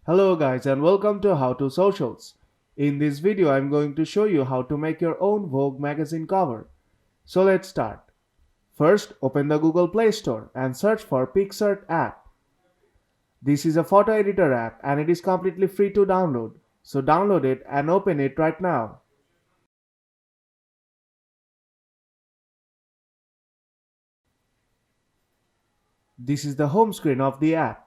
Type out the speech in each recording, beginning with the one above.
Hello guys and welcome to How to Socials. In this video I'm going to show you how to make your own Vogue magazine cover. So let's start. First open the Google Play Store and search for PicSart app. This is a photo editor app and it is completely free to download. So download it and open it right now. This is the home screen of the app.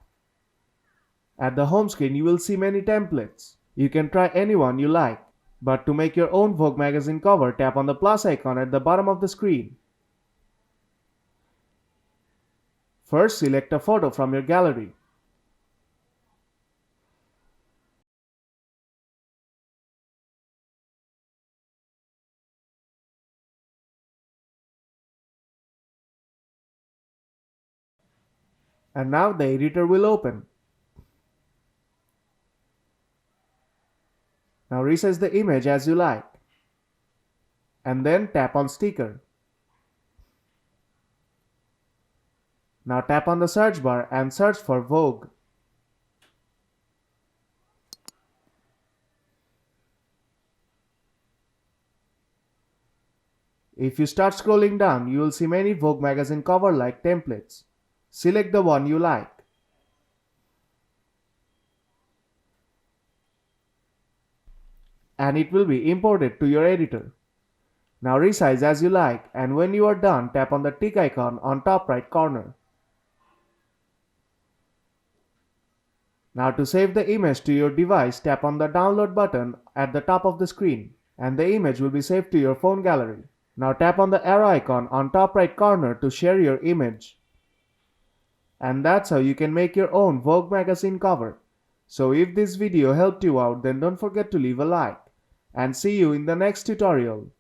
At the home screen you will see many templates. You can try any one you like. But to make your own Vogue magazine cover, tap on the plus icon at the bottom of the screen. First, select a photo from your gallery. And now the editor will open. Now resize the image as you like. And then tap on sticker. Now tap on the search bar and search for Vogue. If you start scrolling down, you will see many Vogue magazine cover-like templates. Select the one you like. And it will be imported to your editor. Now resize as you like, and when you are done, tap on the tick icon on top right corner. Now to save the image to your device, tap on the download button at the top of the screen, and the image will be saved to your phone gallery. Now tap on the arrow icon on top right corner to share your image. And that's how you can make your own Vogue magazine cover. So if this video helped you out, then don't forget to leave a like. And see you in the next tutorial.